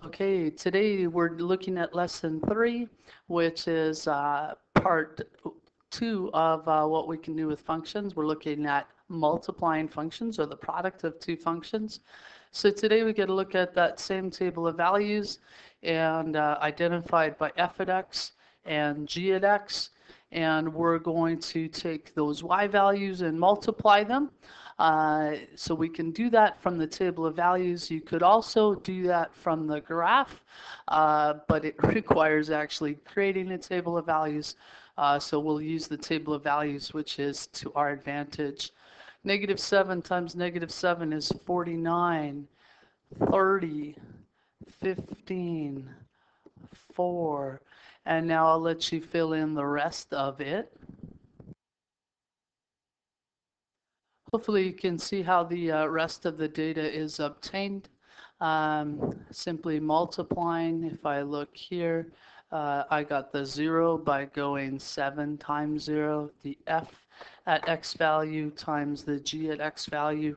Okay, today we're looking at lesson 3, which is part 2 of what we can do with functions. We're looking at multiplying functions, or the product of two functions. So today we get to look at that same table of values and identified by f at x and g at x. And we're going to take those y values and multiply them. So we can do that from the table of values. You could also do that from the graph, but it requires actually creating a table of values. So we'll use the table of values, which is to our advantage. Negative 7 times negative 7 is 49, 30, 15, 4. And now I'll let you fill in the rest of it. Hopefully you can see how the rest of the data is obtained. Simply multiplying. If I look here, I got the 0 by going 7 times 0, the f at x value times the g at x value.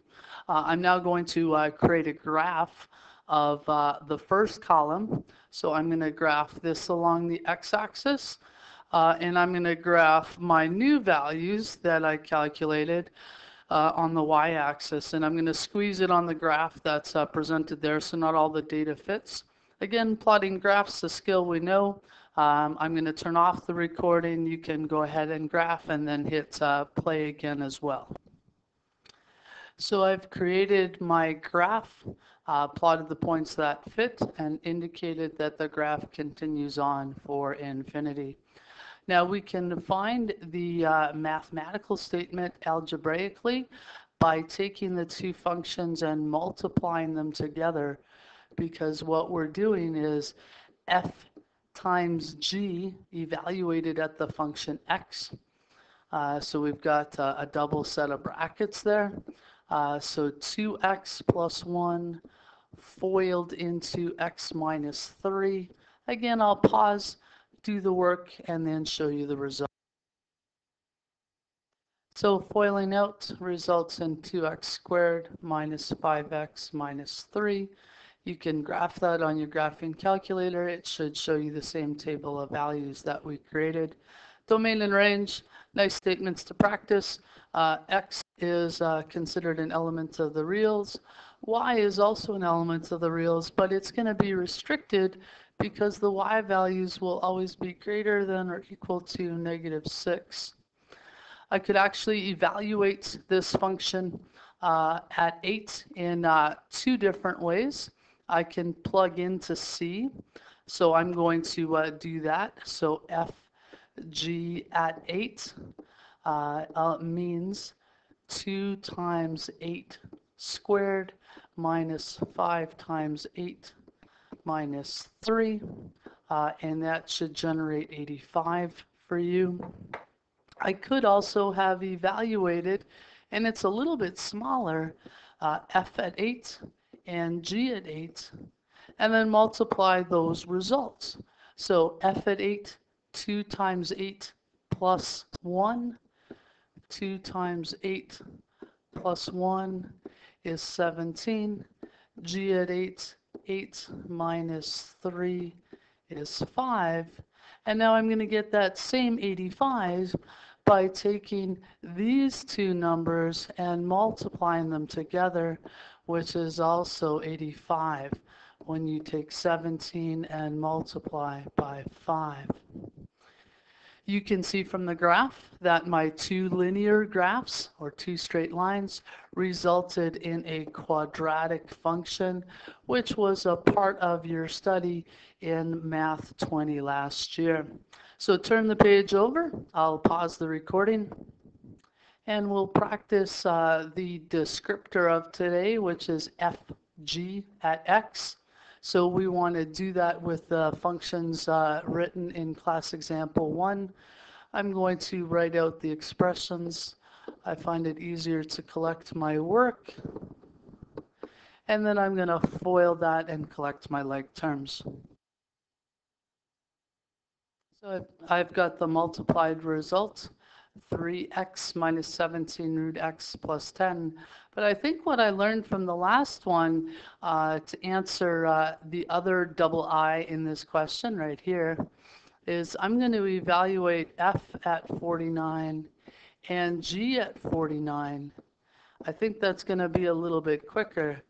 I'm now going to create a graph of the first column. So I'm going to graph this along the x-axis, and I'm going to graph my new values that I calculated on the y-axis, and I'm going to squeeze it on the graph that's presented there so not all the data fits. Again, plotting graphs, a skill we know. I'm going to turn off the recording. You can go ahead and graph and then hit play again as well. So I've created my graph, plotted the points that fit, and indicated that the graph continues on for infinity. Now we can find the mathematical statement algebraically by taking the two functions and multiplying them together, because what we're doing is f times g evaluated at the function x. So we've got a double set of brackets there. So 2x plus 1 FOILed into x minus 3. Again, I'll pause, do the work, and then show you the result. So FOILing out results in 2x squared minus 5x minus 3. You can graph that on your graphing calculator. It should show you the same table of values that we created. Domain and range, nice statements to practice. X is considered an element of the reals. Y is also an element of the reals, but it's going to be restricted because the y values will always be greater than or equal to -6. I could actually evaluate this function at 8 in 2 different ways. I can plug into C, so I'm going to do that. So FG at 8 means 2 times 8 squared minus 5 times 8 minus 3, and that should generate 85 for you. I could also have evaluated, and it's a little bit smaller, f at 8 and g at 8, and then multiply those results. So f at 8, 2 times 8 plus 1, 2 times 8 plus 1 is 17. G at 8, 8 minus 3 is 5. And now I'm going to get that same 85 by taking these two numbers and multiplying them together, which is also 85 when you take 17 and multiply by 5. You can see from the graph that my two linear graphs, or two straight lines, resulted in a quadratic function, which was a part of your study in Math 20 last year. So turn the page over. I'll pause the recording, and we'll practice the descriptor of today, which is fg at x. So we want to do that with the functions written in class example 1. I'm going to write out the expressions. I find it easier to collect my work. And then I'm going to FOIL that and collect my like terms. So I've got the multiplied result. 3x minus 17 root x plus 10 But I think what I learned from the last one to answer the other double I in this question right here is I'm going to evaluate F at 49 and G at 49. I think that's going to be a little bit quicker.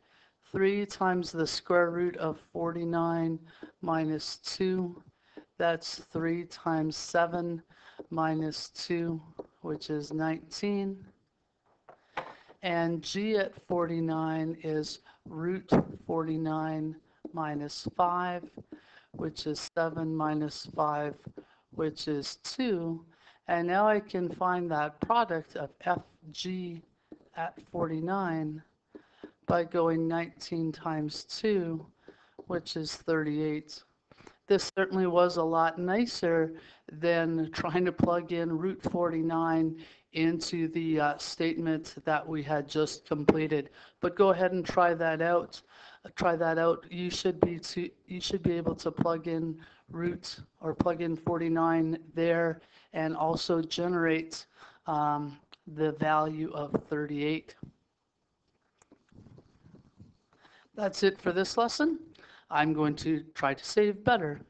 3 times the square root of 49 minus 2. That's 3 times 7 minus 2, which is 19. And G at 49 is root 49 minus 5, which is 7 minus 5, which is 2. And now I can find that product of FG at 49 by going 19 times 2, which is 38. This certainly was a lot nicer than trying to plug in root 49 into the statement that we had just completed. But go ahead and try that out. You should be able to plug in root or plug in 49 there and also generate the value of 38. That's it for this lesson. I'm going to try to save better.